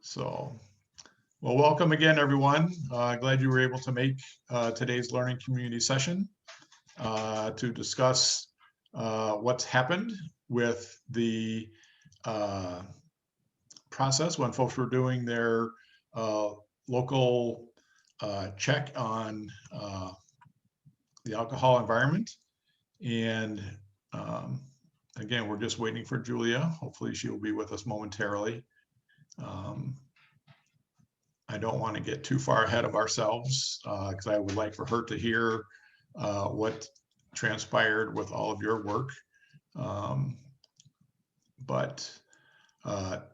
So, well, welcome again, everyone. Glad you were able to make today's learning community session to discuss what's happened with the process when folks were doing their local check on the alcohol environment. And again, we're just waiting for Julia. Hopefully she will be with us momentarily. I don't want to get too far ahead of ourselves because I would like for her to hear what transpired with all of your work. But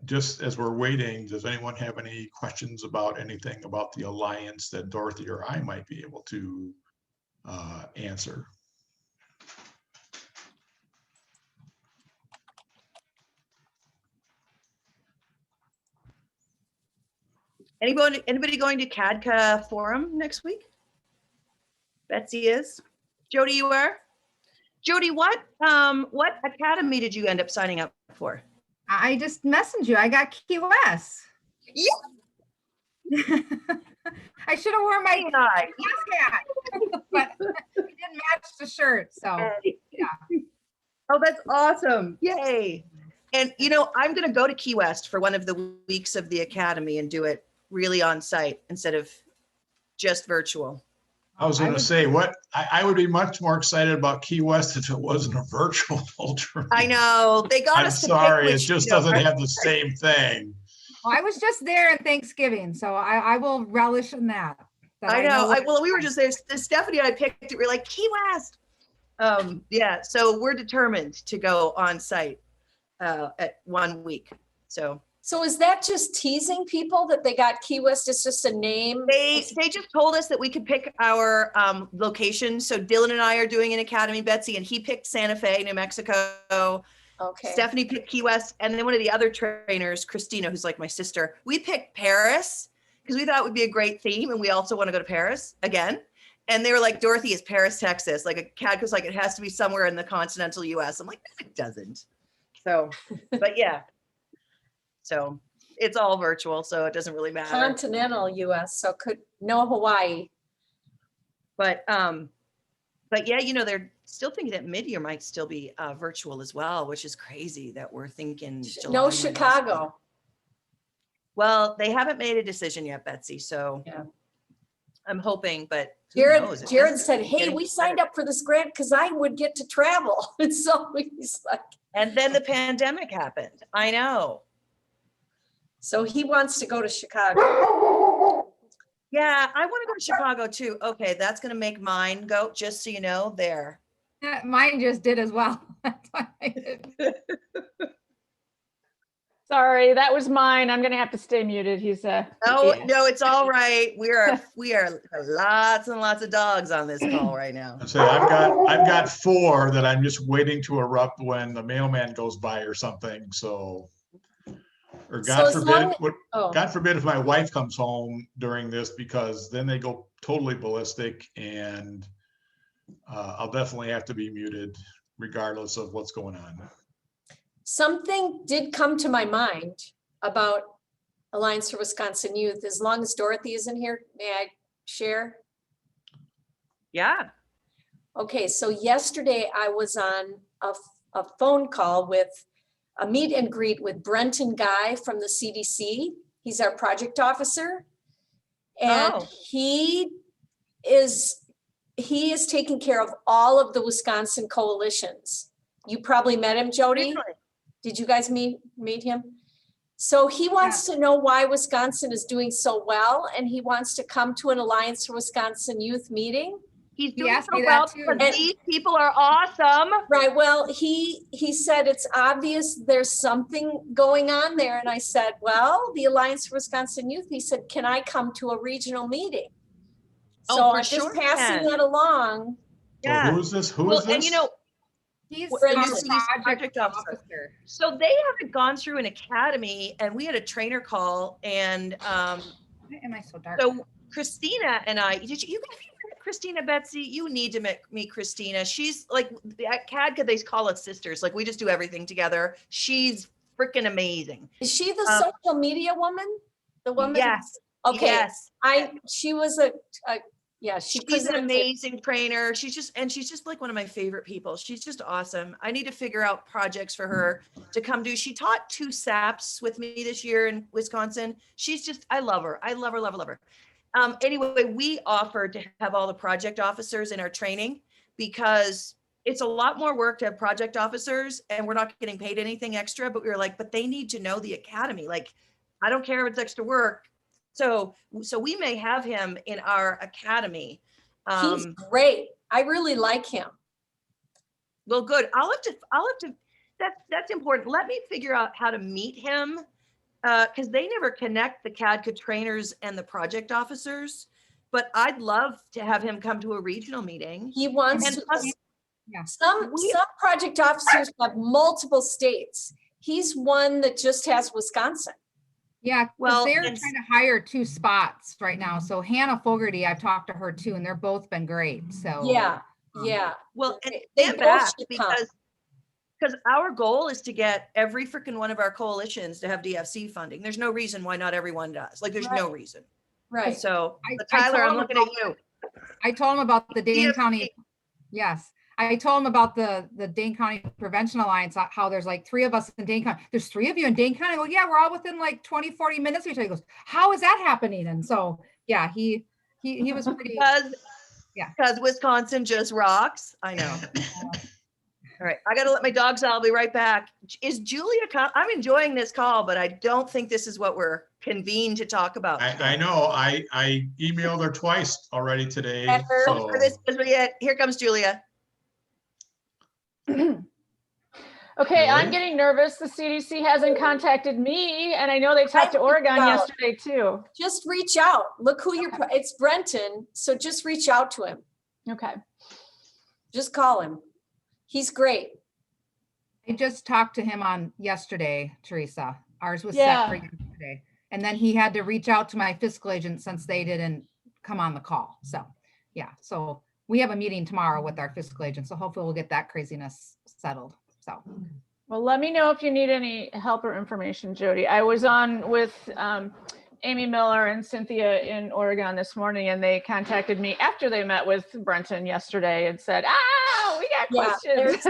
just as we're waiting, does anyone have any questions about anything about the Alliance that Dorothy or I might be able to answer? Anybody going to CADCA forum next week? Betsy is. Jody, you are? Jody, what academy did you end up signing up for? I just messaged you. I got Key West. Yeah. I should have worn my Hi. hat, but it didn't match the shirt. So yeah. Oh, that's awesome. Yay. And you know, I'm going to go to Key West for one of the weeks of the academy and do it really on site instead of just virtual. I was going to say, I would be much more excited about Key West if it wasn't a virtual ultra. I know they got us. I'm sorry, it just doesn't have the same thing. Well, I was just there in Thanksgiving, so I will relish in that. I know. Well, we were just there. Stephanie and I picked it. We're like Key West. Yeah. So we're determined to go on site at 1 week. So is that just teasing people that they got Key West? It's just a name? They just told us that we could pick our location. So Dylan and I are doing an academy, Betsy, and he picked Santa Fe, New Mexico. Okay. Stephanie picked Key West. And then one of the other trainers, Christina, who's like my sister, we picked Paris because we thought it would be a great theme. And we also want to go to Paris again. And they were like, Dorothy, is Paris, Texas. Like a CAD was like, it has to be somewhere in the continental US. I'm like, no, it doesn't. So, but yeah. So it's all virtual, so it doesn't really matter. Continental US, so no Hawaii. But yeah, you know, they're still thinking that mid-year might still be virtual as well, which is crazy that we're thinking. No Chicago. Well, they haven't made a decision yet, Betsy. So yeah. I'm hoping, but Jared said, hey, we signed up for this grant because I would get to travel. And so he's like. And then the pandemic happened. I know. So he wants to go to Chicago. Yeah, I want to go to Chicago too. Okay, that's going to make mine go, just so you know, there. Yeah, mine just did as well. That's why I did. Sorry, that was mine. I'm going to have to stay muted. He's Oh, no, it's all right. We are lots and lots of dogs on this call right now. So I've got 4 that I'm just waiting to erupt when the mailman goes by or something. So. Or God forbid if my wife comes home during this, because then they go totally ballistic, and I'll definitely have to be muted regardless of what's going on. Something did come to my mind about Alliance for Wisconsin Youth. As long as Dorothy isn't here, may I share? Yeah. Okay, so yesterday I was on a phone call with a meet and greet with Brenton Guy from the CDC. He's our project officer. And he is taking care of all of the Wisconsin coalitions. You probably met him, Jody. Really? Did you guys meet him? So he wants to know why Wisconsin is doing so well, and he wants to come to an Alliance for Wisconsin Youth meeting. He's doing so well because these people are awesome. Right. Well, he said it's obvious there's something going on there. And I said, well, the Alliance for Wisconsin Youth, he said, can I come to a regional meeting? So I'm just passing that along. Yeah. So who is this? Who is this? And you know, he's our project officer. So they haven't gone through an academy, and we had a trainer call, and why am I so dark? So Christina and I, did you guys met Christina, Betsy? You need to meet Christina. She's like, at CADCA, they call us sisters. Like, we just do everything together. She's freaking amazing. Is she the social media woman? The woman? Yes. Okay, Yes. she was yeah, She's an presented. amazing trainer. She's just like one of my favorite people. She's just awesome. I need to figure out projects for her to come do. She taught 2 SAPs with me this year in Wisconsin. She's just, I love her. I love her, love her, love her. Anyway, we offered to have all the project officers in our training because it's a lot more work to have project officers and we're not getting paid anything extra, but we were like, but they need to know the academy. Like, I don't care if it's extra work. So we may have him in our academy. He's great. I really like him. Well, good. I'll have to, that's important. Let me figure out how to meet him. Because they never connect the CADCA trainers and the project officers, but I'd love to have him come to a regional meeting. He wants And to. plus, Some project officers have multiple states. He's one that just has Wisconsin. Yeah, well, they're trying to hire 2 spots right now. So Hannah Fogarty, I've talked to her too, and they're both been great. So Yeah. Well, and they stand both back should come. because our goal is to get every freaking one of our coalitions to have DFC funding. There's no reason why not everyone does. Like, there's no reason. Right. So, Tyler, I'm looking at you. I told him about the Dane DFC. County. Yes. I told him about the Dane County Prevention Alliance, how there's like 3 of us in Dane County. There's 3 of you in Dane County. I go, yeah, we're all within like 20, 40 minutes of each other. He goes, how is that happening? And so, yeah, he was pretty. Because Wisconsin just rocks. I know. All right, I got to let my dogs out. I'll be right back. Is Julia, I'm enjoying this call, but I don't think this is what we're convened to talk about. I know. I emailed her twice already today. So. Here comes Julia. Okay, I'm getting nervous. The CDC hasn't contacted me, and I know they talked to Oregon yesterday too. Just reach out. Look who it's Brenton. So just reach out to him. Okay. Just call him. He's great. I just talked to him on yesterday, Teresa. Ours was set for yesterday. And then he had to reach out to my fiscal agent since they didn't come on the call. So yeah, so we have a meeting tomorrow with our fiscal agent. So hopefully we'll get that craziness settled. So. Well, let me know if you need any help or information, Jody. I was on with Amy Miller and Cynthia in Oregon this morning, and they contacted me after they met with Brenton yesterday and said, we got questions.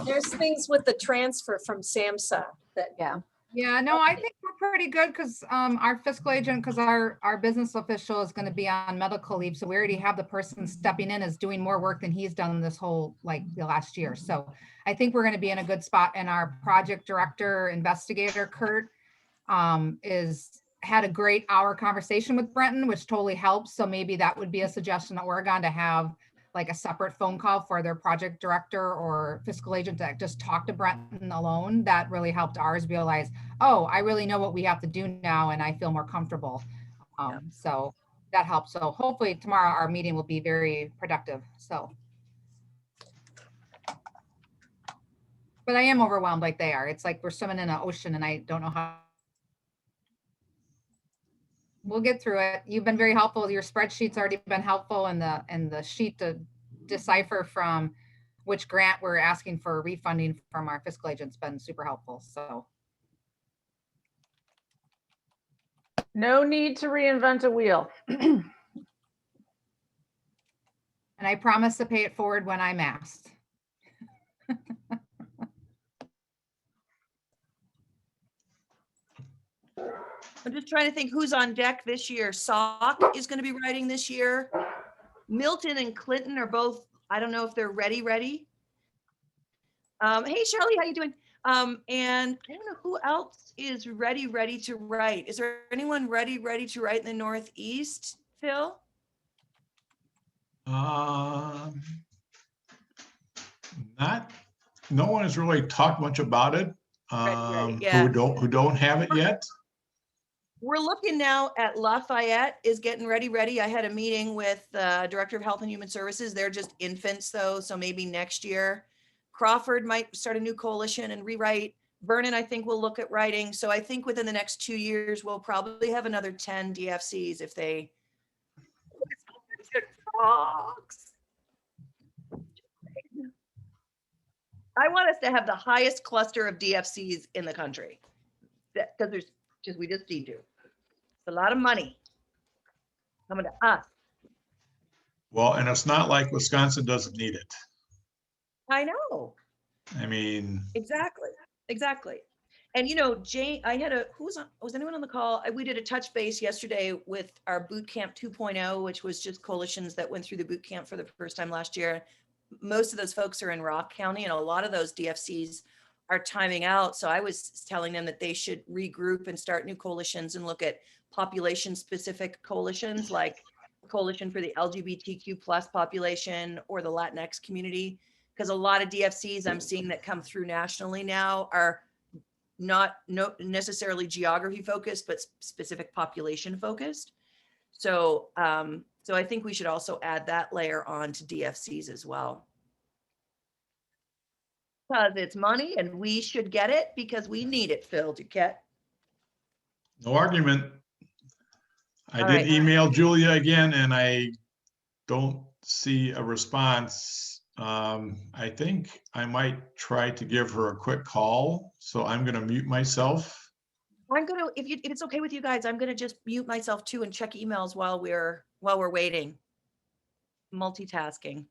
There's things with the transfer from SAMHSA that. Yeah, no, I think we're pretty good because our fiscal agent, because our business official is going to be on medical leave. So we already have the person stepping in is doing more work than he's done this whole, like the last year. So I think we're going to be in a good spot. And our project director, investigator, Kurt, had a great hour conversation with Brenton, which totally helps. So maybe that would be a suggestion to Oregon to have like a separate phone call for their project director or fiscal agent to just talk to Brenton alone. That really helped ours realize, oh, I really know what we have to do now and I feel more comfortable. So that helps. So hopefully tomorrow our meeting will be very productive. So. But I am overwhelmed like they are. It's like we're swimming in an ocean and I don't know how. We'll get through it. You've been very helpful. Your spreadsheet's already been helpful, and the sheet to decipher from which grant we're asking for refunding from our fiscal agent's been super helpful. So no need to reinvent a wheel. And I promise to pay it forward when I'm asked. I'm just trying to think who's on deck this year. Sauk is going to be writing this year. Milton and Clinton are both, I don't know if they're ready. Hey, Shirley, how you doing? And I don't know who else is ready to write. Is there anyone ready to write in the Northeast, Phil? No one has really talked much about it. Who don't have it yet. We're looking now at Lafayette is getting ready. I had a meeting with the Director of Health and Human Services. They're just infants though, so maybe next year. Crawford might start a new coalition and rewrite. Vernon, I think, will look at writing. So I think within the next 2 years, we'll probably have another 10 DFCs if they. I want us to have the highest cluster of DFCs in the country because we just need to. a lot of money coming to us. Well, and it's not like Wisconsin doesn't need it. I know. I mean, Exactly. And Jane, was anyone on the call? We did a touch base yesterday with our boot camp 2.0, which was just coalitions that went through the boot camp for the first time last year. Most of those folks are in Rock County, and a lot of those DFCs are timing out. So I was telling them that they should regroup and start new coalitions and look at population specific coalitions, like coalition for the LGBTQ plus population or the Latinx community. Because a lot of DFCs I'm seeing that come through nationally now are not necessarily geography focused, but specific population focused. So I think we should also add that layer on to DFCs as well. Because it's money and we should get it because we need it, Phil Duquette. no argument. I All did right. email Julia again and I don't see a response. I think I might try to give her a quick call. So I'm going to mute myself. I'm going to, if it's okay with you guys, I'm going to just mute myself too and check emails while we're waiting. Multitasking.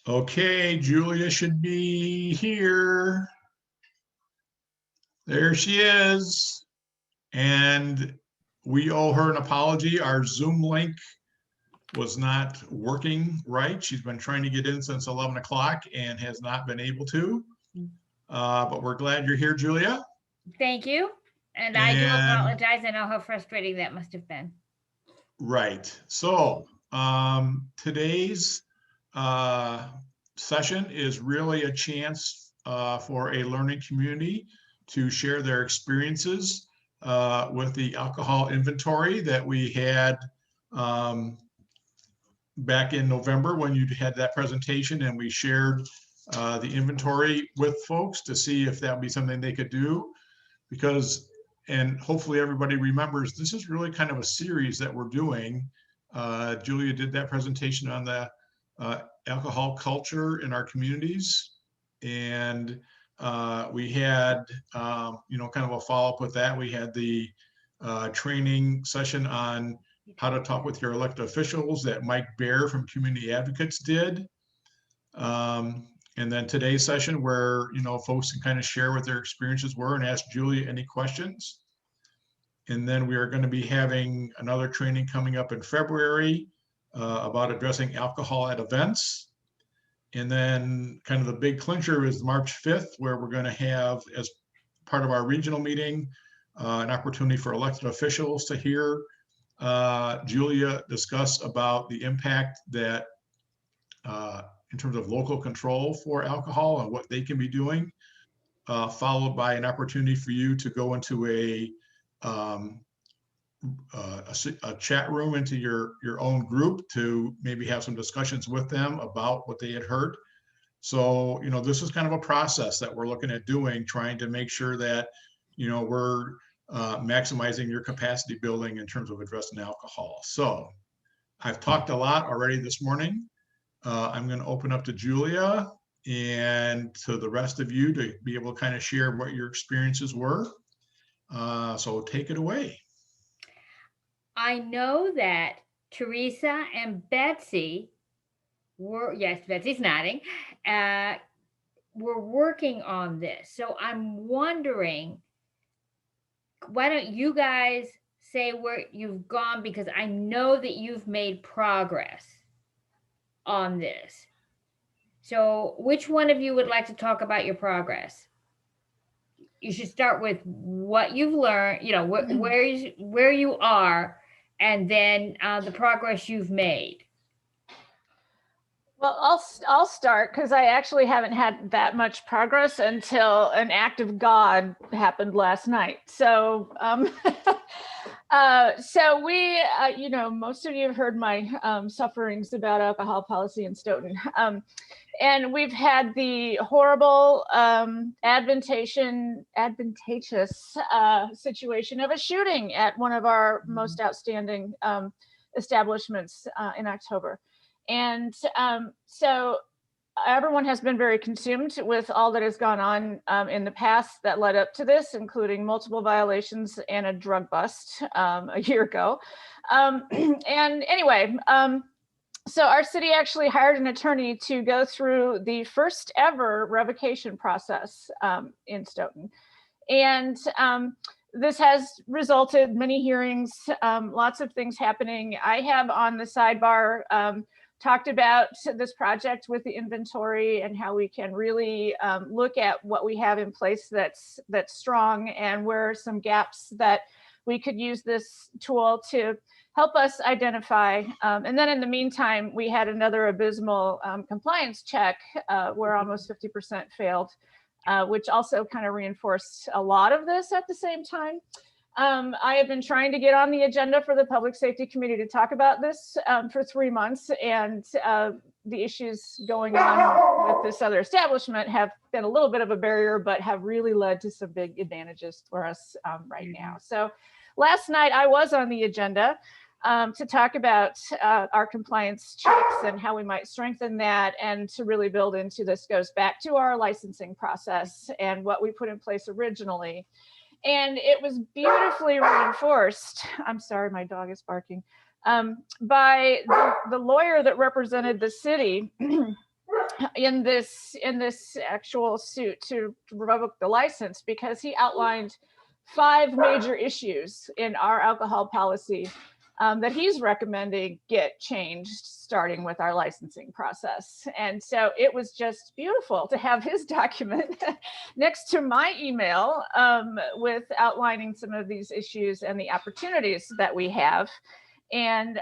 Okay, Julia should be here. There she is. And we owe her an apology. Our Zoom link was not working right. She's been trying to get in since 11 o'clock and has not been able to. But we're glad you're here, Julia. Thank you. And I do apologize. I know how frustrating that must have been. Right. So today's session is really a chance for a learning community to share their experiences with the alcohol inventory that we had back in November when you had that presentation, and we shared the inventory with folks to see if that would be something they could do. Because, and hopefully everybody remembers, this is really kind of a series that we're doing. Julia did that presentation on the alcohol culture in our communities. And we had, kind of a follow-up with that. We had the training session on how to talk with your elected officials that Mike Baer from Community Advocates did. And then today's session where, folks can kind of share what their experiences were and ask Julia any questions. And then we are going to be having another training coming up in February about addressing alcohol at events. And then kind of the big clincher is March 5th, where we're going to have, as part of our regional meeting, an opportunity for elected officials to hear Julia discuss about the impact that in terms of local control for alcohol and what they can be doing, followed by an opportunity for you to go into a chat room into your own group to maybe have some discussions with them about what they had heard. So, this is kind of a process that we're looking at doing, trying to make sure that, we're maximizing your capacity building in terms of addressing alcohol. So I've talked a lot already this morning. I'm going to open up to Julia and to the rest of you to be able to kind of share what your experiences were. So take it away. I know that Teresa and Betsy were, yes, Betsy's nodding, we're working on this. So I'm wondering, why don't you guys say where you've gone, because I know that you've made progress on this. So which one of you would like to talk about your progress? You should start with what you've learned, where you are, and then the progress you've made. Well, I'll start because I actually haven't had that much progress until an act of God happened last night. So, so we, most of you have heard my sufferings about alcohol policy in Stoughton. And we've had the horrible, advantageous situation of a shooting at one of our most outstanding establishments in October. And so everyone has been very consumed with all that has gone on in the past that led up to this, including multiple violations and a drug bust a year ago. And anyway, so our city actually hired an attorney to go through the first ever revocation process in Stoughton. And this has resulted many hearings, lots of things happening. I have on the sidebar talked about this project with the inventory and how we can really look at what we have in place that's strong, and where are some gaps that we could use this tool to help us identify. And then in the meantime, we had another abysmal compliance check where almost 50% failed, which also kind of reinforced a lot of this at the same time. I have been trying to get on the agenda for the Public Safety Committee to talk about this for 3 months, and the issues going on with this other establishment have been a little bit of a barrier, but have really led to some big advantages for us right now. So last night I was on the agenda to talk about our compliance checks and how we might strengthen that, and to really build into this goes back to our licensing process and what we put in place originally. And it was beautifully reinforced. I'm sorry, my dog is barking. By the lawyer that represented the city in this actual suit to revoke the license, because he outlined 5 major issues in our alcohol policy that he's recommending get changed, starting with our licensing process. And so it was just beautiful to have his document next to my email with outlining some of these issues and the opportunities that we have. And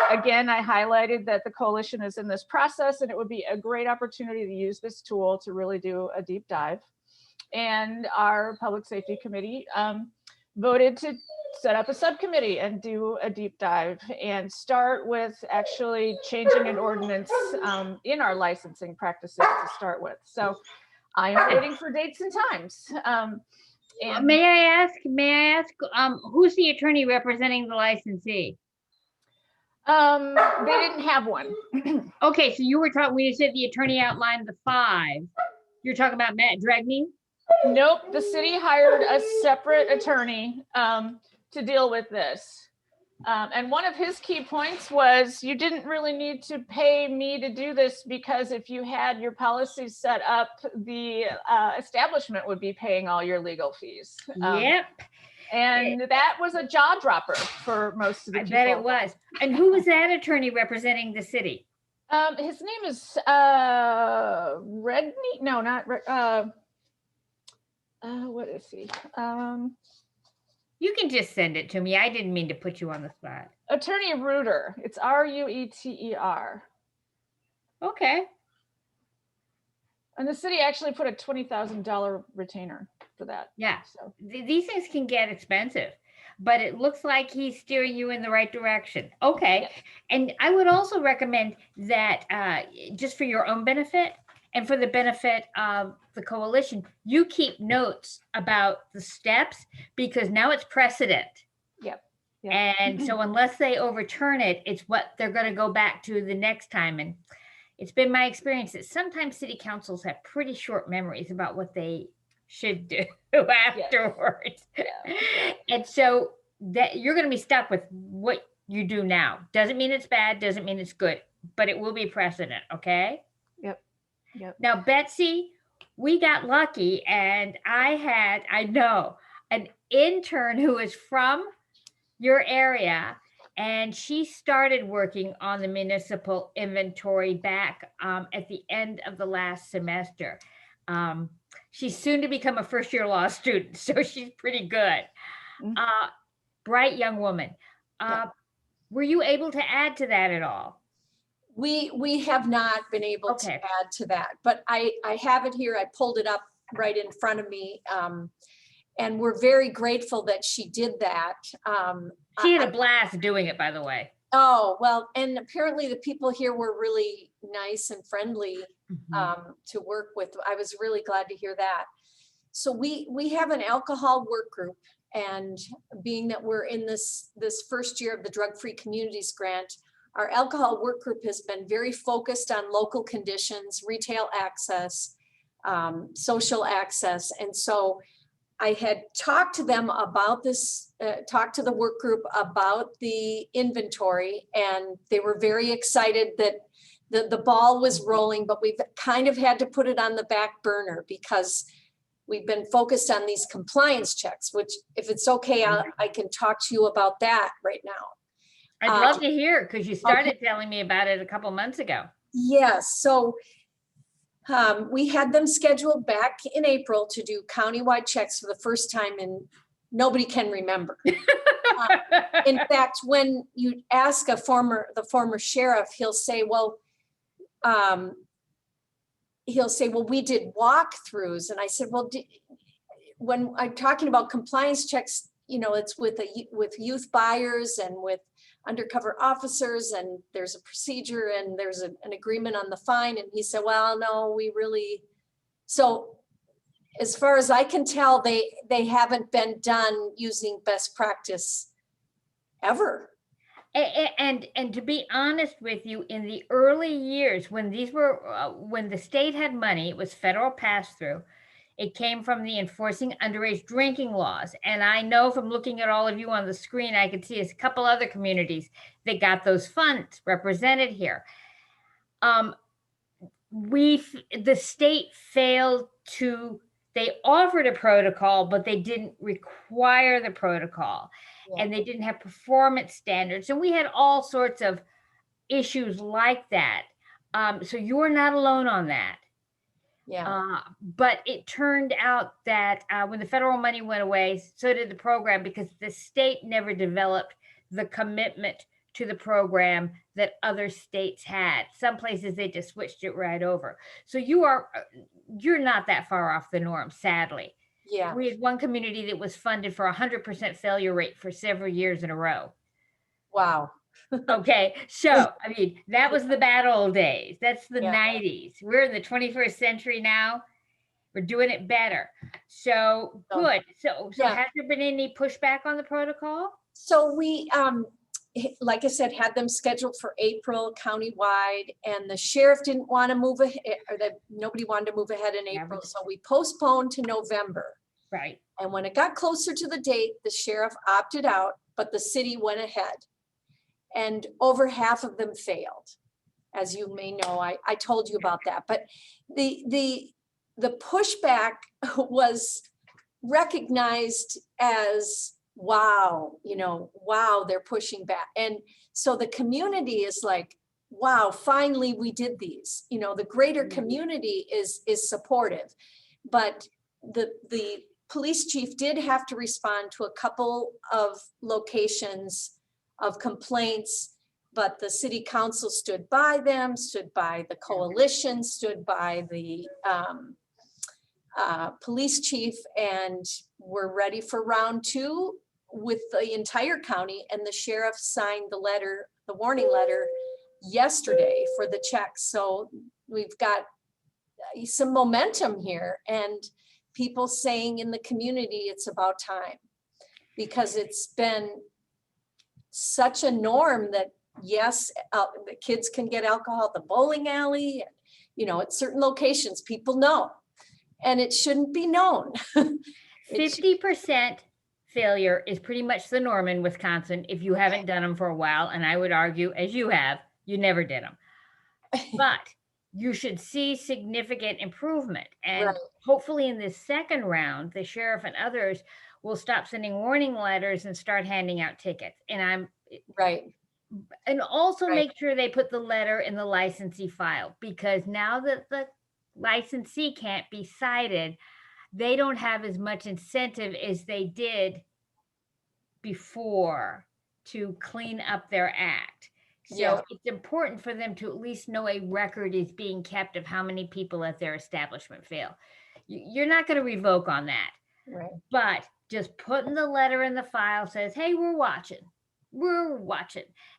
again, I highlighted that the coalition is in this process, and it would be a great opportunity to use this tool to really do a deep dive. And our public safety committee voted to set up a subcommittee and do a deep dive and start with actually changing an ordinance in our licensing practices to start with. So I am waiting for dates and times. And may I ask, who's the attorney representing the licensee? they didn't have one. Okay, so you were talking, when you said the attorney outlined the 5, you're talking about Matt Dregney? Nope, the city hired a separate attorney to deal with this. And one of his key points was you didn't really need to pay me to do this, because if you had your policies set up, the establishment would be paying all your legal fees. Yep. And that was a jaw dropper for most of the people. I bet it was. And who was that attorney representing the city? His name is Redney. No, not what is he? You can just send it to me. I didn't mean to put you on the spot. Attorney Rueter. It's Rueter. Okay. And the city actually put a $20,000 retainer for that. Yeah. So These things can get expensive, but it looks like he's steering you in the right direction. Okay. Yes. And I would also recommend that just for your own benefit and for the benefit of the coalition, you keep notes about the steps, because now it's precedent. Yep. And so unless they overturn it, it's what they're going to go back to the next time. And it's been my experience that sometimes city councils have pretty short memories about what they should do afterwards. Yeah. And so that you're going to be stuck with what you do now. Doesn't mean it's bad, doesn't mean it's good, but it will be precedent. Okay. Yep. Now, Betsy, we got lucky, and I know an intern who is from your area, and she started working on the municipal inventory back at the end of the last semester. She's soon to become a first-year law student, so she's pretty good. Bright young woman. Were you able to add to that at all? We have not been able to add to that, but I have it here. I pulled it up right in front of me. And we're very grateful that she did that. She had a blast doing it, by the way. Oh, well, and apparently the people here were really nice and friendly to work with. I was really glad to hear that. So we have an alcohol work group, and being that we're in this first year of the Drug-Free Communities Grant, our alcohol work group has been very focused on local conditions, retail access, social access. And so I had talked to them about this, talked to the work group about the inventory, and they were very excited that the ball was rolling, but we've kind of had to put it on the back burner because we've been focused on these compliance checks, which, if it's okay, I can talk to you about that right now. I'd love to hear, because you started telling me about it a couple months ago. Yes. So we had them scheduled back in April to do countywide checks for the first time, and nobody can remember. In fact, when you ask the former sheriff, he'll say, well, we did walkthroughs. And I said, well, when I'm talking about compliance checks, it's with youth buyers and with undercover officers, and there's a procedure and there's an agreement on the fine. And he said, well, no, so as far as I can tell, they haven't been done using best practice ever. And to be honest with you, in the early years when these were, when the state had money, it was federal pass-through. It came from the enforcing underage drinking laws. And I know from looking at all of you on the screen, I could see a couple other communities that got those funds represented here. the state failed to, they offered a protocol, but they didn't require the protocol. Yeah. And they didn't have performance standards. And we had all sorts of issues like that. So you're not alone on that. Yeah. But it turned out that when the federal money went away, so did the program, because the state never developed the commitment to the program that other states had. Some places they just switched it right over. So you're not that far off the norm, sadly. Yeah. We had one community that was funded for 100% failure rate for several years in a row. Wow. Okay, so I mean, that was the bad old days. That's the Yeah. 90s. We're in the 21st century now. We're doing it better. So good. So Yeah. has there been any pushback on the protocol? So we, like I said, had them scheduled for April countywide, and the sheriff didn't want to move ahead, or that nobody wanted to move ahead in Yeah, April. but- So we postponed to November. Right. And when it got closer to the date, the sheriff opted out, but the city went ahead. And over half of them failed. As you may know, I told you about that. But the pushback was recognized as, wow, wow, they're pushing back. And so the community is like, wow, finally we did these. The greater community is supportive. But the police chief did have to respond to a couple of locations of complaints, but the city council stood by them, stood by the coalition, stood by the police chief, and we're ready for round 2 with the entire county. And the sheriff signed the warning letter yesterday for the checks. So we've got some momentum here, and people saying in the community it's about time, because it's been such a norm that, yes, the kids can get alcohol at the bowling alley, and, at certain locations, people know, and it shouldn't be known. 50% failure is pretty much the norm in Wisconsin if you haven't done them for a while. And I would argue, as you have, you never did them. But you should see significant improvement. And Right. hopefully in this second round, the sheriff and others will stop sending warning letters and start handing out tickets. And Right. and also Right. make sure they put the letter in the licensee file, because now that the licensee can't be cited, they don't have as much incentive as they did before to clean up their act. So Yeah. it's important for them to at least know a record is being kept of how many people at their establishment fail. You're not going to revoke on that. Right. But just putting the letter in the file says, hey, we're watching.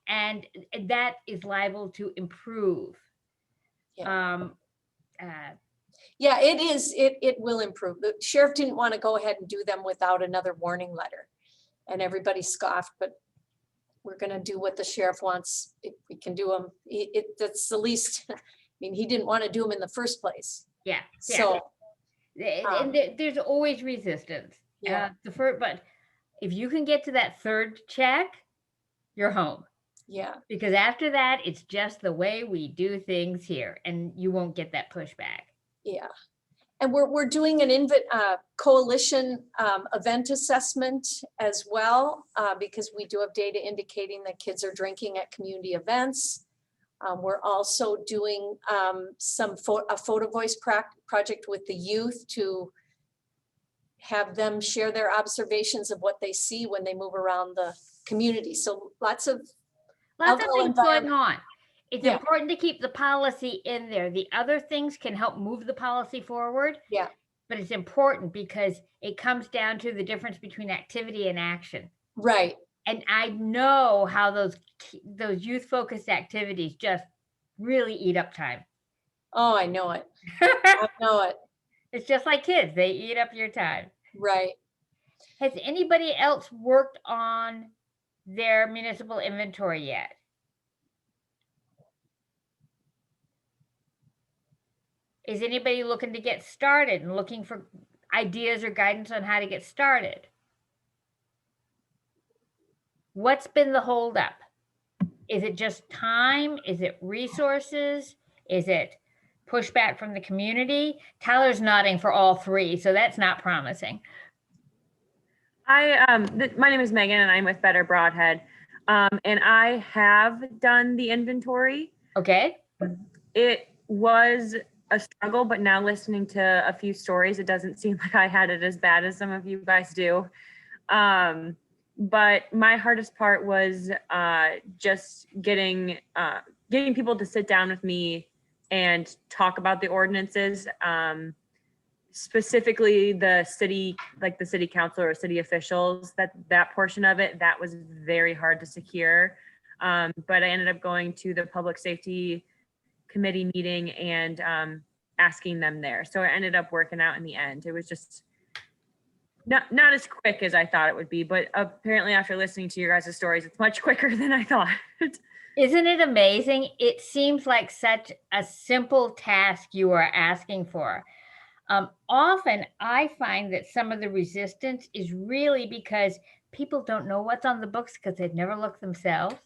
And that is liable to improve. Yeah. Yeah, it is. It will improve. The sheriff didn't want to go ahead and do them without another warning letter, and everybody scoffed, but we're going to do what the sheriff wants. If we can do them, that's the least. I mean, he didn't want to do them in the first place. Yeah. So And there's always resistance. Yeah. But if you can get to that third check, you're home. Yeah. Because after that, it's just the way we do things here, and you won't get that pushback. Yeah. And we're doing an coalition event assessment as well, because we do have data indicating that kids are drinking at community events. We're also doing a photo voice project with the youth to have them share their observations of what they see when they move around the community. So lots of things going on. It's Yeah. important to keep the policy in there. The other things can help move the policy forward. Yeah. But it's important because it comes down to the difference between activity and action. Right. And I know how those youth-focused activities just really eat up time. Oh, I know it. I know it. It's just like kids. They eat up your time. Right. Has anybody else worked on their municipal inventory yet? Is anybody looking to get started and looking for ideas or guidance on how to get started? What's been the holdup? Is it just time? Is it resources? Is it pushback from the community? Tyler's nodding for all three, so that's not promising. My name is Megan and I'm with Better Broadhead. And I have done the inventory. Okay. It was a struggle, but now listening to a few stories, it doesn't seem like I had it as bad as some of you guys do. But my hardest part was just getting people to sit down with me and talk about the ordinances. Specifically the city, like the city council or city officials, that portion of it, that was very hard to secure. But I ended up going to the public safety committee meeting and asking them there. So it ended up working out in the end. It was just not as quick as I thought it would be, but apparently after listening to your guys' stories, it's much quicker than I thought. Isn't it amazing? It seems like such a simple task you are asking for. Often I find that some of the resistance is really because people don't know what's on the books because they've never looked themselves.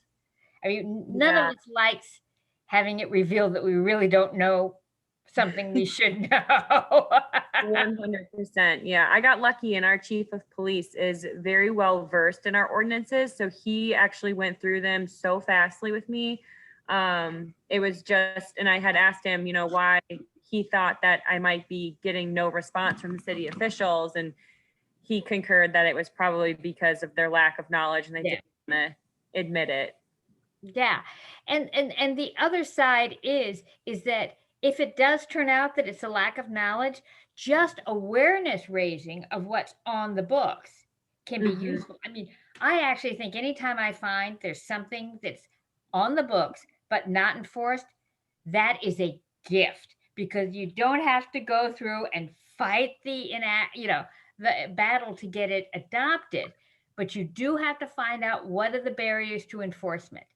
I mean, none of us likes having it revealed that we really don't know something we should know. 100%. Yeah, I got lucky and our chief of police is very well versed in our ordinances. So he actually went through them so fastly with me. It was just, and I had asked him, why he thought that I might be getting no response from the city officials. And he concurred that it was probably because of their lack of knowledge and they didn't want to admit it. Yeah. And the other side is that if it does turn out that it's a lack of knowledge, just awareness raising of what's on the books can be useful. I mean, I actually think anytime I find there's something that's on the books but not enforced, that is a gift, because you don't have to go through and fight the battle to get it adopted, but you do have to find out what are the barriers to enforcement.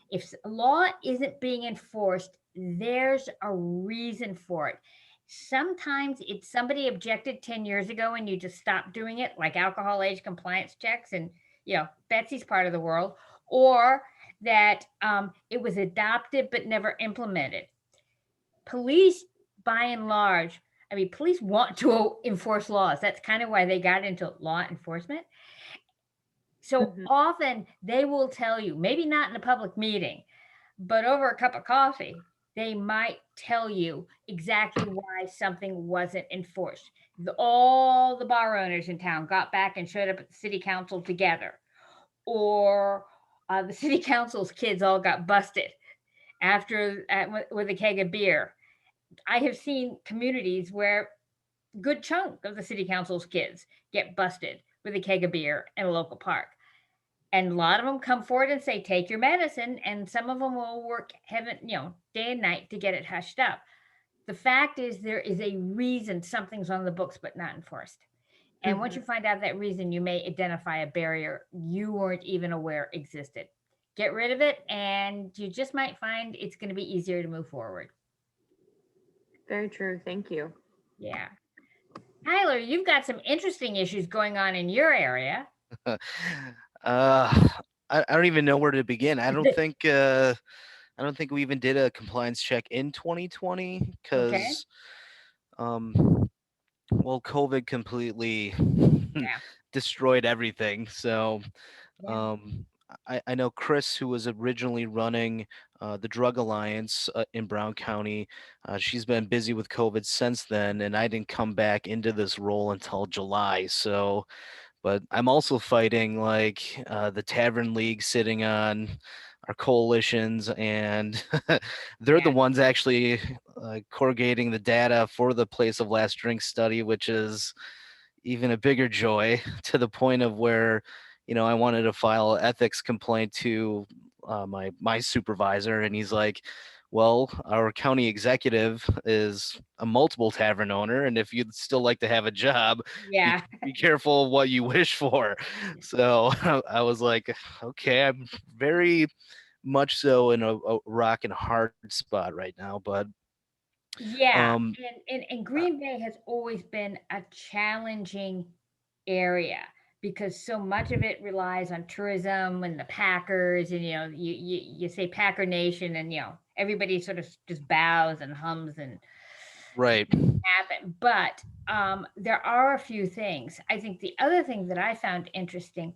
If law isn't being enforced, there's a reason for it. Sometimes it's somebody objected 10 years ago and you just stopped doing it, like alcohol age compliance checks and, Betsy's part of the world, or that it was adopted but never implemented. Police, by and large, police want to enforce laws. That's kind of why they got into law enforcement. So often they will tell you, maybe not in a public meeting, but over a cup of coffee, they might tell you exactly why something wasn't enforced. All the bar owners in town got back and showed up at the city council together, or the city council's kids all got busted with a keg of beer. I have seen communities where a good chunk of the city council's kids get busted with a keg of beer in a local park. And a lot of them come forward and say, take your medicine. And some of them will work day and night to get it hushed up. The fact is, there is a reason something's on the books but not enforced. And once you find out that reason, you may identify a barrier you weren't even aware existed. Get rid of it, and you just might find it's going to be easier to move forward. Very true. Thank you. Yeah. Tyler, you've got some interesting issues going on in your area. I don't even know where to begin. I don't think we even did a compliance check in 2020 because COVID completely destroyed everything. So I know Chris, who was originally running the Drug Alliance in Brown County, she's been busy with COVID since then, and I didn't come back into this role until July. So, but I'm also fighting like the Tavern League sitting on our coalitions, and they're the ones actually corrugating the data for the place of last drink study, which is even a bigger joy, to the point of where, I wanted to file an ethics complaint to my supervisor, and he's like, well, our county executive is a multiple tavern owner, and if you'd still like to have a job, be careful what you wish for. So I was like, okay, I'm very much so in a rock and hard spot right now, but and Green Bay has always been a challenging area because so much of it relies on tourism and the Packers, and you say Packer Nation, and everybody sort of just bows and hums and Right. happen. But there are a few things. I think the other thing that I found interesting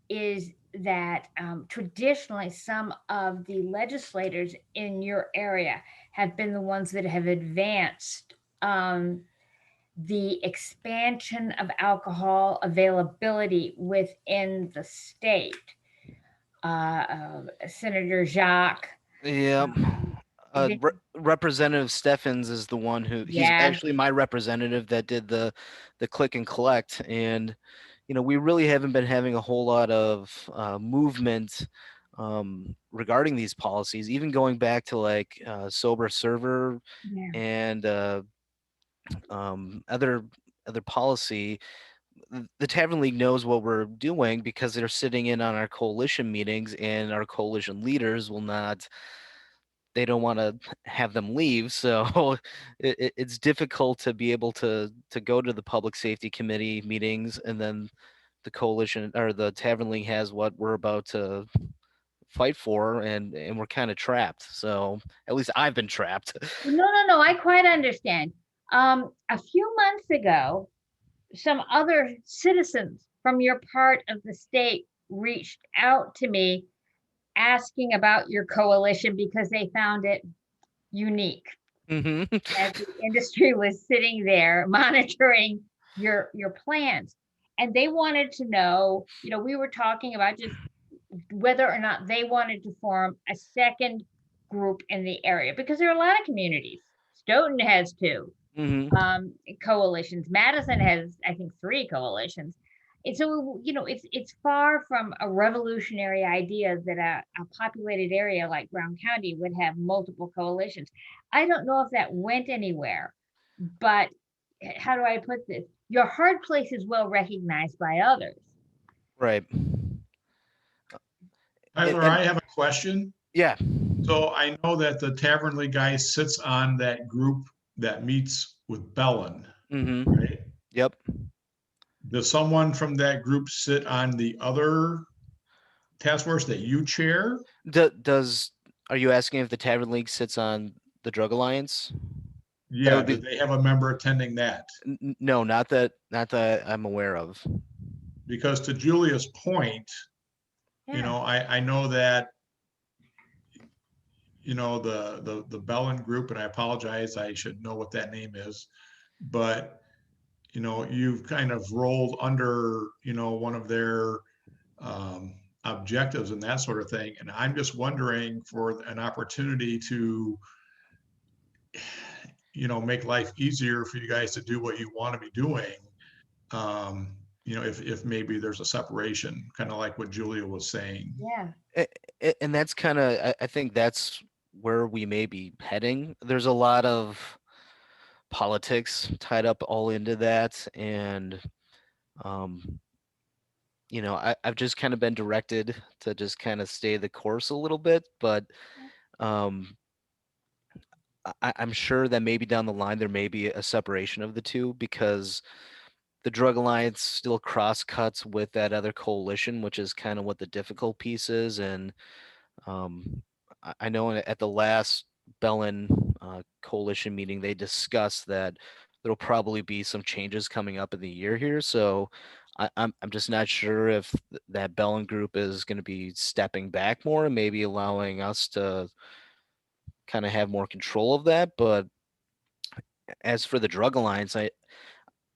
is that traditionally some of the legislators in your area have been the ones that have advanced the expansion of alcohol availability within the state. Senator Jacques. Yeah. Representative Steffens is the one he's actually my representative that did the click and collect. And, we really haven't been having a whole lot of movement regarding these policies, even going back to like sober server and other policy. The Tavern League knows what we're doing because they're sitting in on our coalition meetings, and our coalition leaders they don't want to have them leave. So it's difficult to be able to go to the public safety committee meetings, and then the coalition or the Tavern League has what we're about to fight for, and we're kind of trapped. So at least I've been trapped. No, I quite understand. A few months ago, some other citizens from your part of the state reached out to me asking about your coalition because they found it unique. Mm-hmm. As the industry was sitting there monitoring your plans. And they wanted to know, we were talking about just whether or not they wanted to form a second group in the area, because there are a lot of communities. Stoughton has 2 coalitions. Madison has, I think, 3 coalitions. And so, it's far from a revolutionary idea that a populated area like Brown County would have multiple coalitions. I don't know if that went anywhere, but how do I put this? Your hard place is well recognized by others. Right. Tyler, I have a question. Yeah. So I know that the Tavern League guy sits on that group that meets with Bellin, right? Yep. Does someone from that group sit on the other task force that you chair? Are you asking if the Tavern League sits on the Drug Alliance? Yeah, do they have a member attending that? No, not that I'm aware of. Because to Julia's point, I know that the Bellin group, and I apologize, I should know what that name is, but you've kind of rolled under one of their objectives and that sort of thing. And I'm just wondering for an opportunity to make life easier for you guys to do what you want to be doing. If maybe there's a separation, kind of like what Julia was saying. Yeah. And that's kind of, I think that's where we may be heading. There's a lot of politics tied up all into that. And, I've just kind of been directed to just kind of stay the course a little bit, but I'm sure that maybe down the line, there may be a separation of the two, because the Drug Alliance still cross cuts with that other coalition, which is kind of what the difficult piece is. And I know at the last Bellin coalition meeting, they discussed that there'll probably be some changes coming up in the year here. So I'm just not sure if that Bellin group is going to be stepping back more and maybe allowing us to kind of have more control of that. But as for the Drug Alliance,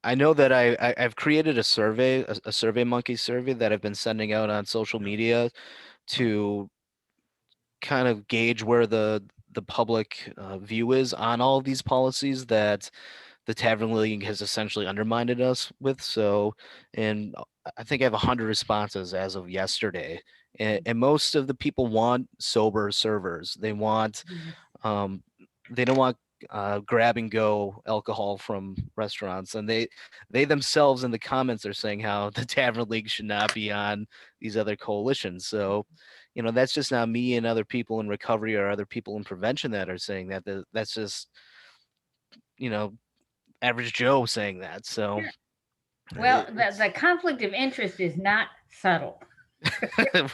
I know that I've created a survey, a Survey Monkey survey that I've been sending out on social media to kind of gauge where the public view is on all of these policies that the Tavern League has essentially undermined us with. So, and I think I have 100 responses as of yesterday, and most of the people want sober servers. They want, they don't want grab and go alcohol from restaurants, and they themselves in the comments are saying how the Tavern League should not be on these other coalitions. So, that's just not me and other people in recovery or other people in prevention that are saying that. That's just, average Joe saying that. So, Well, the conflict of interest is not subtle.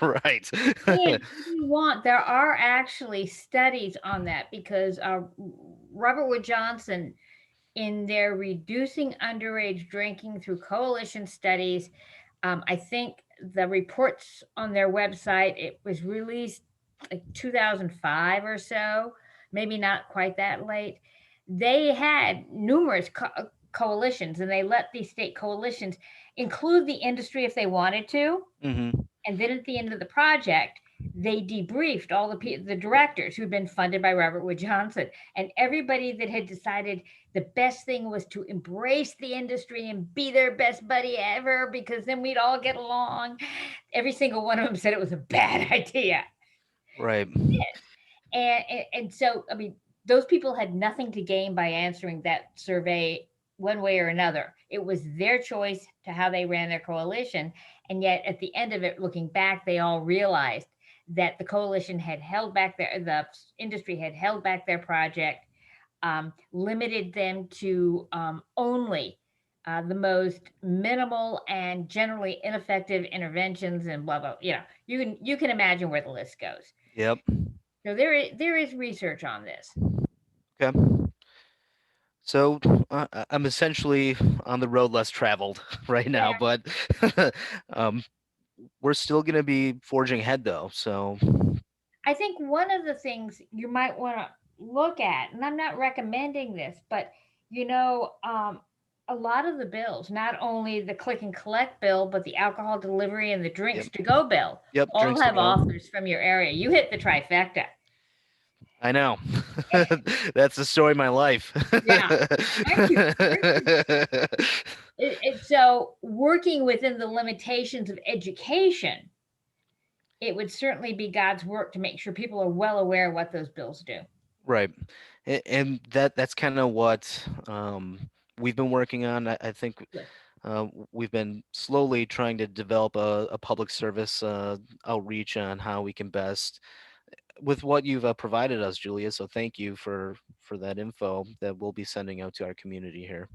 Right. And you want, there are actually studies on that because Robert Wood Johnson, in their Reducing Underage Drinking Through Coalition Studies, I think the reports on their website, it was released like 2005 or so, maybe not quite that late. They had numerous coalitions, and they let these state coalitions include the industry if they wanted to. Mm-hmm. And then at the end of the project, they debriefed all the directors who'd been funded by Robert Wood Johnson, and everybody that had decided the best thing was to embrace the industry and be their best buddy ever, because then we'd all get along. Every single one of them said it was a bad idea. Right. And so, I mean, those people had nothing to gain by answering that survey one way or another. It was their choice to how they ran their coalition. And yet at the end of it, looking back, they all realized that the coalition had held back the industry had held back their project, limited them to only the most minimal and generally ineffective interventions, and blah, blah. You can imagine where the list goes. Yep. So there is research on this. Okay. So I'm essentially on the road less traveled right now, but we're still going to be forging ahead though. So I think one of the things you might want to look at, and I'm not recommending this, but a lot of the bills, not only the click and collect bill, but the alcohol delivery and the drinks to go bill, all have authors from your area. You hit the trifecta. I know. That's the story of my life. Yeah. So working within the limitations of education, it would certainly be God's work to make sure people are well aware of what those bills do. Right. And that's kind of what we've been working on. I think we've been slowly trying to develop a public service outreach on how we can best, with what you've provided us, Julia. So thank you for that info that we'll be sending out to our community here.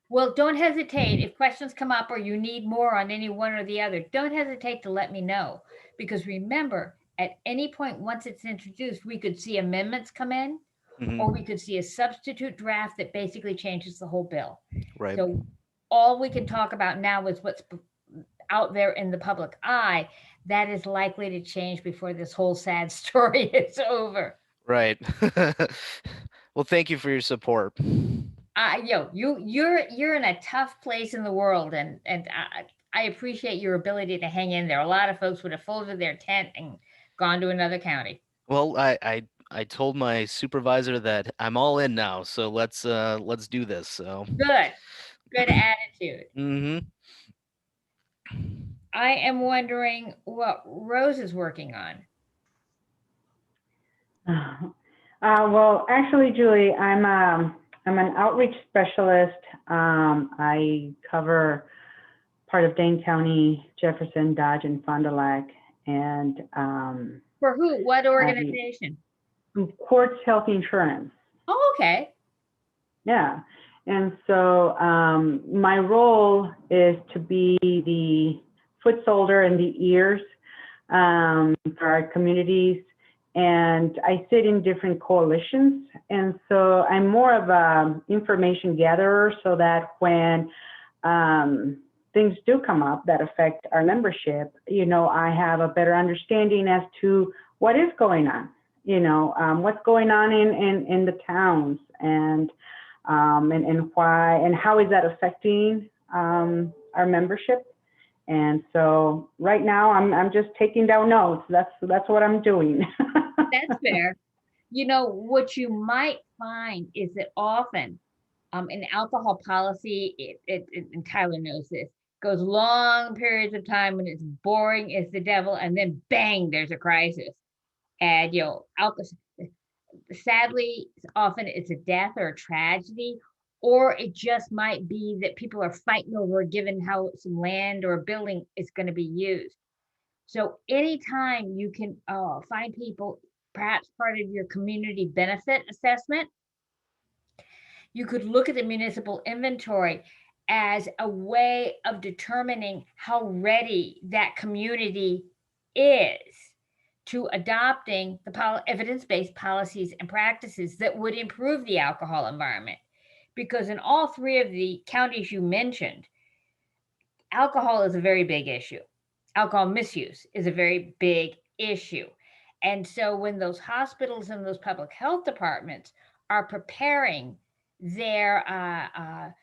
Well, don't hesitate. If questions come up or you need more on any one or the other, don't hesitate to let me know. Because remember, at any point, once it's introduced, we could see amendments come in, or we could see a substitute draft that basically changes the whole bill. Right. So all we can talk about now is what's out there in the public eye. That is likely to change before this whole sad story is over. Right. Well, thank you for your support. You're in a tough place in the world, and I appreciate your ability to hang in there. A lot of folks would have folded their tent and gone to another county. Well, I told my supervisor that I'm all in now, so let's do this. So good attitude. Mm-hmm. I am wondering what Rose is working on. Well, actually, Julie, I'm an outreach specialist. I cover part of Dane County, Jefferson, Dodge, and Fond du Lac. And for who? What organization? Quartz Health Insurance. Oh, okay. Yeah. And so my role is to be the foot soldier and the ears for our communities. And I sit in different coalitions. And so I'm more of an information gatherer, so that when things do come up that affect our membership, I have a better understanding as to what is going on, what's going on in the towns, and why, and how is that affecting our membership. And so right now I'm just taking down notes. That's what I'm doing. That's fair. What you might find is that often in alcohol policy, and Tyler knows this, goes long periods of time when it's boring as the devil, and then bang, there's a crisis. And alcohol, sadly, often it's a death or a tragedy, or it just might be that people are fighting over given how some land or a building is going to be used. So anytime you can find people, perhaps part of your community benefit assessment, you could look at the municipal inventory as a way of determining how ready that community is to adopting the evidence-based policies and practices that would improve the alcohol environment. Because in all three of the counties you mentioned, alcohol is a very big issue. Alcohol misuse is a very big issue. And so when those hospitals and those public health departments are preparing their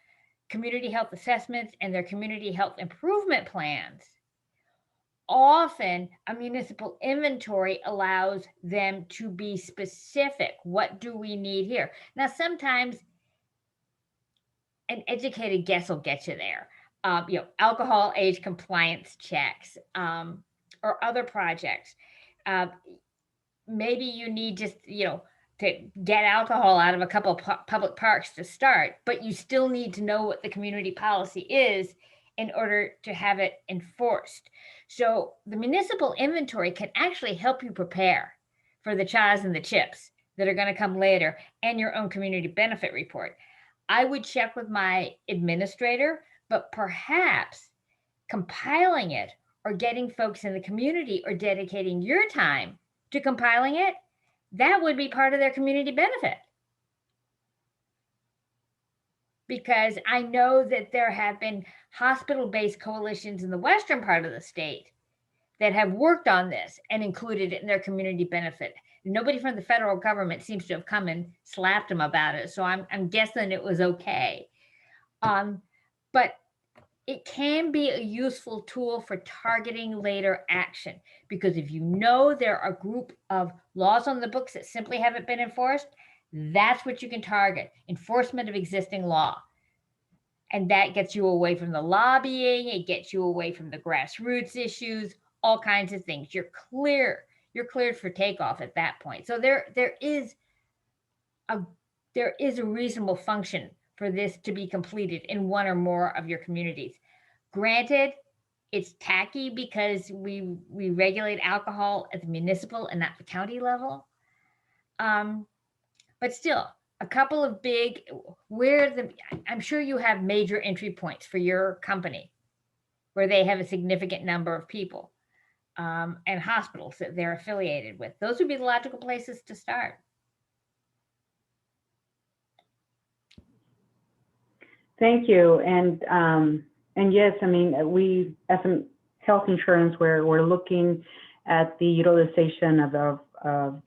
community health assessments and their community health improvement plans, often a municipal inventory allows them to be specific. What do we need here? Now, sometimes an educated guess will get you there. Alcohol age compliance checks or other projects. Maybe you need just, to get alcohol out of a couple of public parks to start, but you still need to know what the community policy is in order to have it enforced. So the municipal inventory can actually help you prepare for the chas and the chips that are going to come later, and your own community benefit report. I would check with my administrator, but perhaps compiling it or getting folks in the community or dedicating your time to compiling it, that would be part of their community benefit. Because I know that there have been hospital-based coalitions in the western part of the state that have worked on this and included it in their community benefit. Nobody from the federal government seems to have come and slapped them about it. So I'm guessing it was okay. But it can be a useful tool for targeting later action, because if you know there are a group of laws on the books that simply haven't been enforced, that's what you can target: enforcement of existing law. And that gets you away from the lobbying, it gets you away from the grassroots issues, all kinds of things. You're cleared for takeoff at that point. So there is a reasonable function for this to be completed in one or more of your communities. Granted, it's tacky because we regulate alcohol at the municipal and not the county level. But still, a couple of big, I'm sure you have major entry points for your company where they have a significant number of people, and hospitals that they're affiliated with. Those would be the logical places to start. Thank you. And yes, I mean, we, as a health insurance, we're looking at the utilization of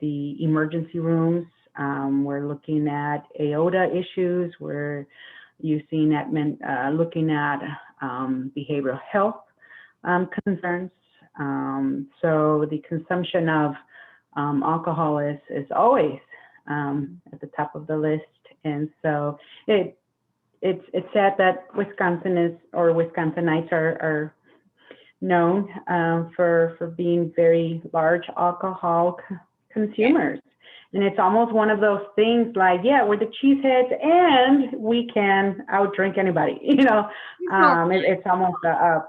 the emergency rooms. We're looking at aorta issues. We're looking at behavioral health concerns. So the consumption of alcohol is always at the top of the list. And so it's sad that Wisconsinites are known for being very large alcohol consumers. And it's almost one of those things like, yeah, we're the cheeseheads and we can outdrink anybody. It's almost a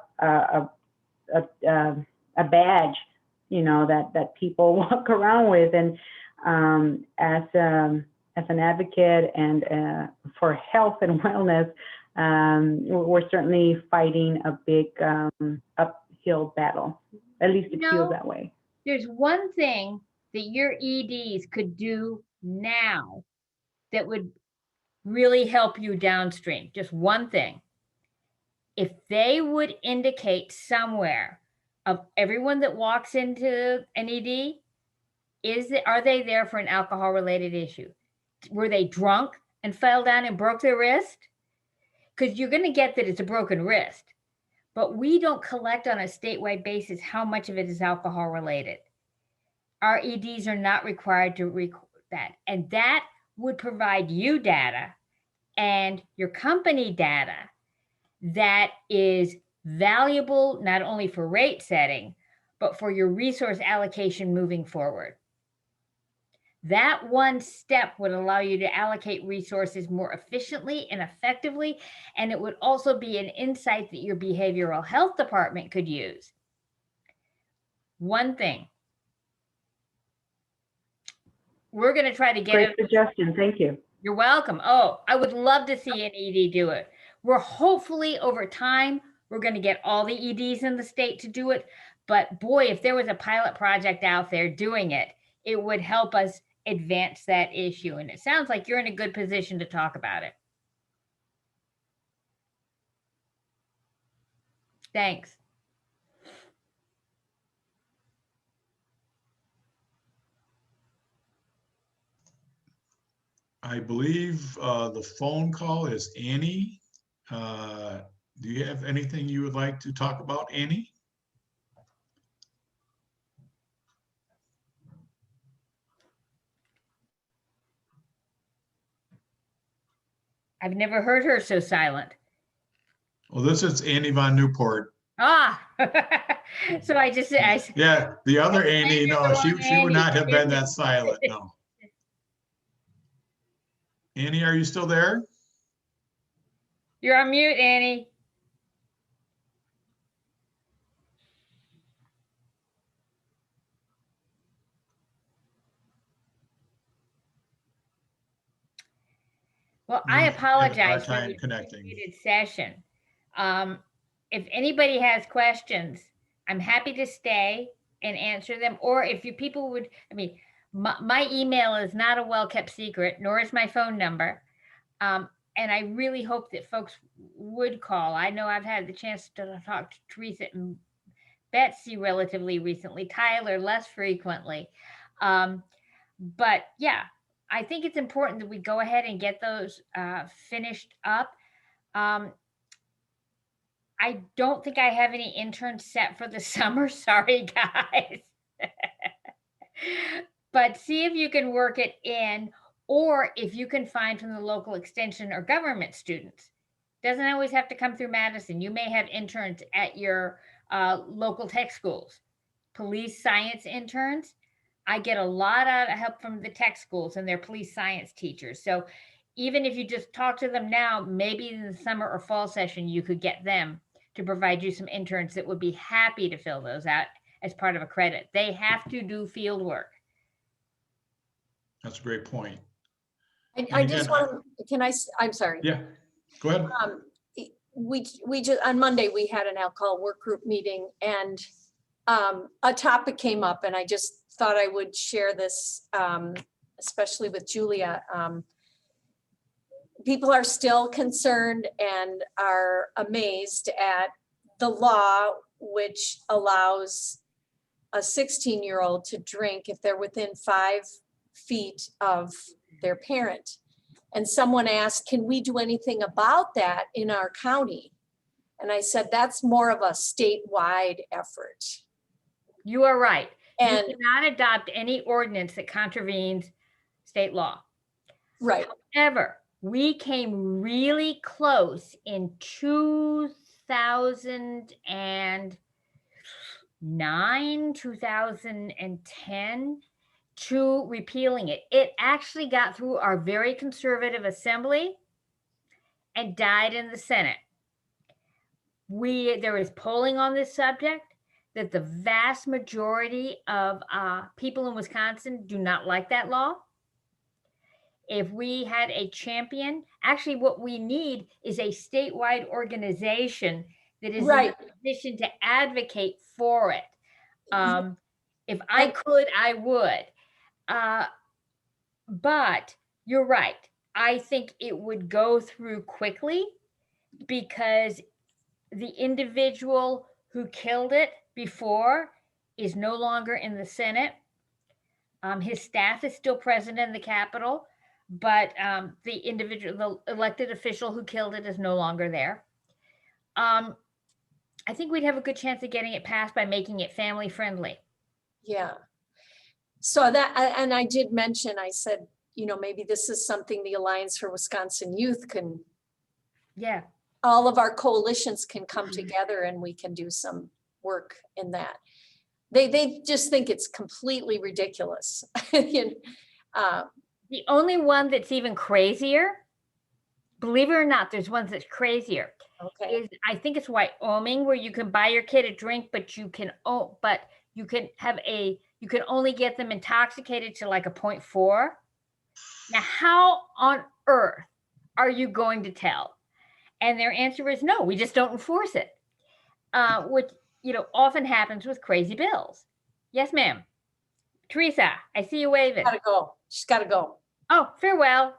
badge, that people walk around with. And as an advocate and for health and wellness, we're certainly fighting a big uphill battle. At least it feels that way. There's one thing that your EDs could do now that would really help you downstream. Just one thing. If they would indicate somewhere of everyone that walks into an ED, are they there for an alcohol related issue? Were they drunk and fell down and broke their wrist? Because you're going to get that it's a broken wrist, but we don't collect on a statewide basis how much of it is alcohol related. Our EDs are not required to record that. And that would provide you data and your company data that is valuable not only for rate setting, but for your resource allocation moving forward. That one step would allow you to allocate resources more efficiently and effectively, and it would also be an insight that your behavioral health department could use. One thing. We're going to try to get Great suggestion. Thank you. You're welcome. Oh, I would love to see an ED do it. We're hopefully over time, we're going to get all the EDs in the state to do it. But boy, if there was a pilot project out there doing it, it would help us advance that issue. And it sounds like you're in a good position to talk about it. Thanks. I believe the phone call is Annie. Do you have anything you would like to talk about, Annie? I've never heard her so silent. Well, this is Annie Von Newport. Ah, so yeah, the other Annie, no, she would not have been that silent, no. Annie, are you still there? You're on mute, Annie. Well, I apologize for the muted session. If anybody has questions, I'm happy to stay and answer them. Or if you people would, I mean, my email is not a well-kept secret, nor is my phone number. And I really hope that folks would call. I know I've had the chance to talk to Teresa and Betsy relatively recently, Tyler less frequently. But yeah, I think it's important that we go ahead and get those finished up. I don't think I have any interns set for the summer. Sorry, guys. But see if you can work it in, or if you can find from the local extension or government students. Doesn't always have to come through Madison. You may have interns at your local tech schools. Police science interns. I get a lot of help from the tech schools and their police science teachers. So even if you just talk to them now, maybe in the summer or fall session, you could get them to provide you some interns that would be happy to fill those out as part of a credit. They have to do field work. That's a great point. I just want to, I'm sorry. Yeah, go ahead. We just, on Monday, we had an alcohol work group meeting, and a topic came up, and I just thought I would share this, especially with Julia. People are still concerned and are amazed at the law, which allows a 16-year-old to drink if they're within 5 feet of their parent. And someone asked, can we do anything about that in our county? And I said, that's more of a statewide effort. You are right. And you cannot adopt any ordinance that contravenes state law. Right. However, we came really close in 2009, 2010 to repealing it. It actually got through our very conservative assembly and died in the Senate. There is polling on this subject that the vast majority of people in Wisconsin do not like that law. If we had a champion, actually what we need is a statewide organization that is in a position to advocate for it. If I could, I would. But you're right. I think it would go through quickly because the individual who killed it before is no longer in the Senate. His staff is still present in the Capitol, but the elected official who killed it is no longer there. I think we'd have a good chance of getting it passed by making it family friendly. Yeah. So that, and I did mention, I said, maybe this is something the Alliance for Wisconsin Youth can, all of our coalitions can come together and we can do some work in that. They just think it's completely ridiculous. The only one that's even crazier, believe it or not, there's ones that's crazier. Okay. Is I think it's Wyoming, where you can buy your kid a drink, but you can only get them intoxicated to like a 0.4. Now, how on earth are you going to tell? And their answer is no, we just don't enforce it. Which, often happens with crazy bills. Yes, ma'am. Teresa, I see you waving. Gotta go. She's gotta go. Oh, farewell.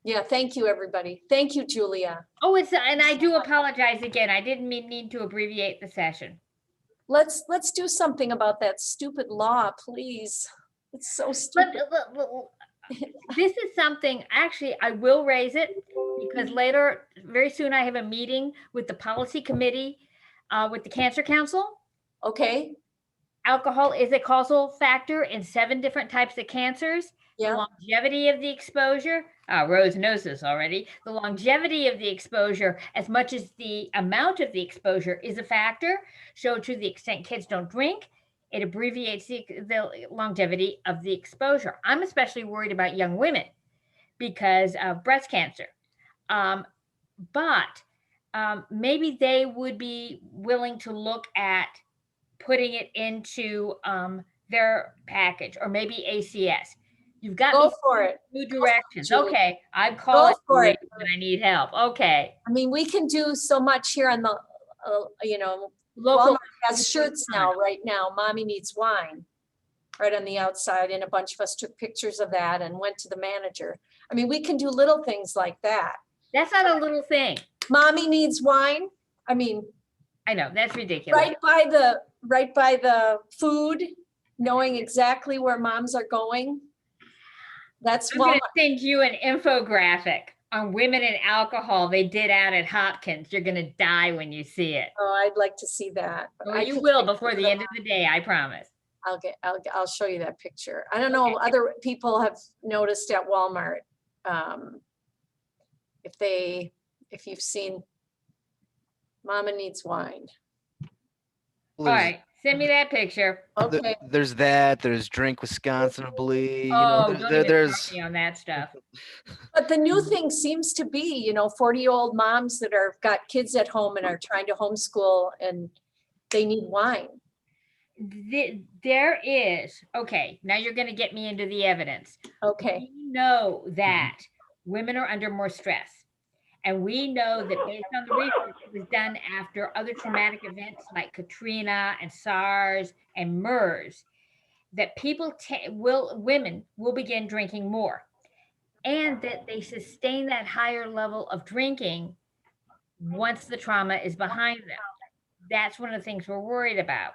Yeah, thank you, everybody. Thank you, Julia. Oh, and I do apologize again. I didn't need to abbreviate the session. Let's do something about that stupid law, please. It's so stupid. This is something, actually, I will raise it because later, very soon, I have a meeting with the policy committee with the Cancer Council. Okay. Alcohol is a causal factor in 7 different types of cancers. Yeah. The longevity of the exposure, Rose knows this already. The longevity of the exposure, as much as the amount of the exposure, is a factor. So to the extent kids don't drink, it abbreviates the longevity of the exposure. I'm especially worried about young women because of breast cancer. But maybe they would be willing to look at putting it into their package, or maybe ACS. You've got Go for it. 2 directions. Okay, I'm calling for it when I need help. Okay. I mean, we can do so much here on the, Local Walmart has shirts now, right now. Mommy needs wine, right on the outside, and a bunch of us took pictures of that and went to the manager. I mean, we can do little things like that. That's not a little thing. Mommy needs wine. I mean, I know, that's ridiculous. Right by the food, knowing exactly where moms are going. That's I'm going Walmart. to send you an infographic on women and alcohol they did out at Hopkins. You're going to die when you see it. Oh, I'd like to see that. Well, you will before the end of the day, I promise. I'll show you that picture. I don't know, other people have noticed at Walmart, if you've seen Mama Needs Wine. All right, send me that picture. Okay. There's that. There's Drink Wisconsin, I believe. Don't even start me on that stuff. But the new thing seems to be, 40-year-old moms that are got kids at home and are trying to homeschool and they need wine. There is, okay, now you're going to get me into the evidence. Okay. We know that women are under more stress. And we know that based on the research that was done after other traumatic events like Katrina and SARS and MERS, that women will begin drinking more, and that they sustain that higher level of drinking once the trauma is behind them. That's one of the things we're worried about.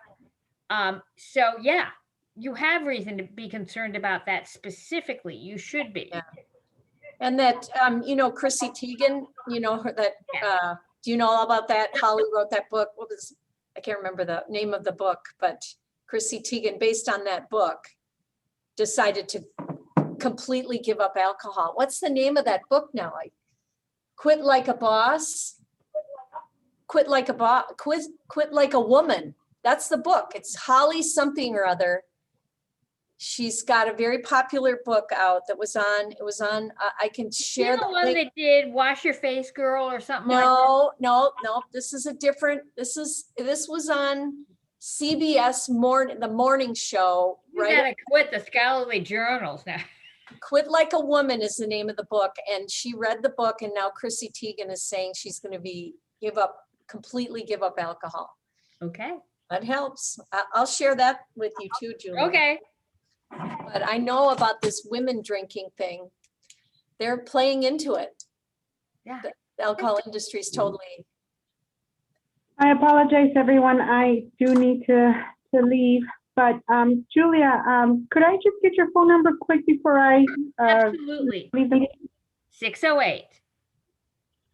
So yeah, you have reason to be concerned about that specifically. You should be. Yeah. And that, Chrissy Teigen, her that, do you know all about that? Holly wrote that book. I can't remember the name of the book, but Chrissy Teigen, based on that book, decided to completely give up alcohol. What's the name of that book now? Quit Like a Boss. Quit Like a Woman. That's the book. It's Holly something or other. She's got a very popular book out that was on, I can share the one that did Wash Your Face Girl or something like that. No. This is a different, this was on CBS the morning show. You gotta quit the scholarly journals now. Quit Like a Woman is the name of the book. And she read the book, and now Chrissy Teigen is saying she's going to completely give up alcohol. Okay. That helps. I'll share that with you too, Julie. Okay. But I know about this women drinking thing. They're playing into it. Yeah. The alcohol industry is totally. I apologize, everyone. I do need to leave. But Julia, could I just get your phone number quick before I Absolutely. leave the meeting?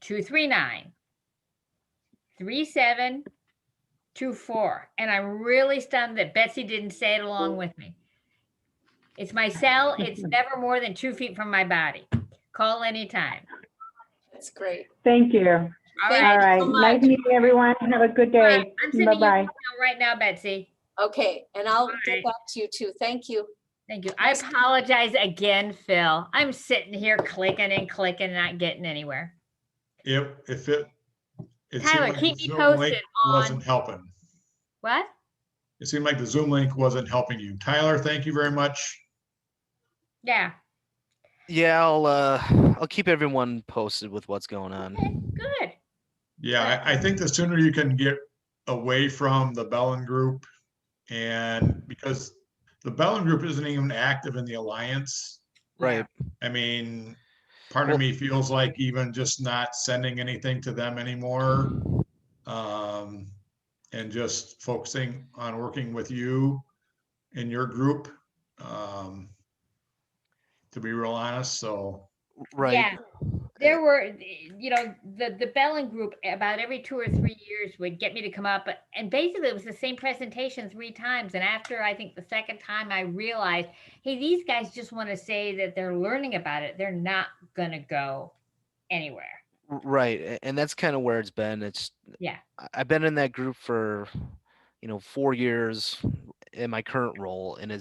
608-239-3724. And I'm really stunned that Betsy didn't say it along with me. It's my cell. It's never more than 2 feet from my body. Call anytime. That's great. Thank you. All right. So nice meeting everyone. Have a good day. I'm sending Bye-bye. you right now, Betsy. Okay. And I'll get back to you too. Thank you. Thank you. I apologize again, Phil. I'm sitting here clicking and clicking, not getting anywhere. Yep. It Tyler, seemed like keep the me Zoom posted link on wasn't helping. what? It seemed like the Zoom link wasn't helping you. Tyler, thank you very much. Yeah. Yeah, I'll keep everyone posted with what's going on. Okay, good. Yeah, I think the sooner you can get away from the Bellin Group, and because the Bellin Group isn't even active in the alliance. Right. I mean, part of Well- me feels like even just not sending anything to them anymore, and just focusing on working with you in your group, to be real honest. So, Right. Yeah. There were, the Bellin group about every 2 or 3 years would get me to come up, and basically it was the same presentation 3 times. And after I think the second time, I realized, hey, these guys just want to say that they're learning about it. They're not gonna go anywhere. Right. And that's kind of where it's been. Yeah. I've been in that group for, 4 years in my current role, and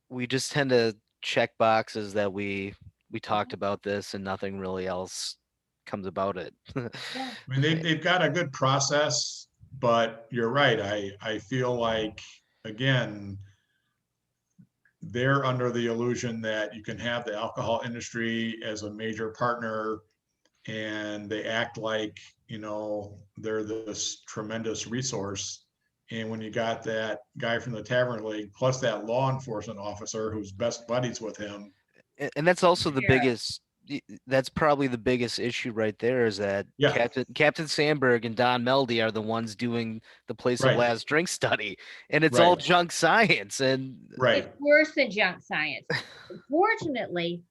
we just tend to check boxes that we talked about this and nothing really else comes about it. Yeah. I mean, they've got a good process, but you're right. I feel like, again, they're under the illusion that you can have the alcohol industry as a major partner, and they act like, they're this tremendous resource. And when you got that guy from the Tavern League, plus that law enforcement officer who's best buddies with him. And that's also the Yeah. biggest that's probably the biggest issue right there, is that Yeah. Captain Sandberg and Don Meldy are the ones doing the place of Right. last drink study, and it's all Right. junk science. And Right. It's worse than junk science. Fortunately,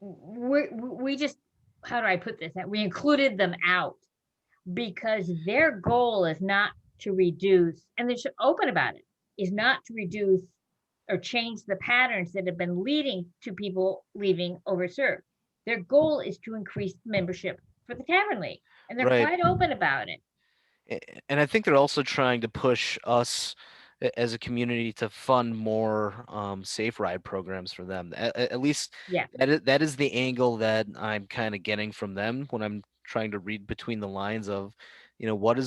we just, how do I put this? That we included them out because their goal is not to reduce, and they should open about it, is not to reduce or change the patterns that have been leading to people leaving overserved. Their goal is to increase membership for the Tavern League, and they're Right. quite open about it. And I think they're also trying to push us as a community to fund more safe ride programs for them. At least Yeah. that is the angle that I'm kind of getting from them when I'm trying to read between the lines of, what is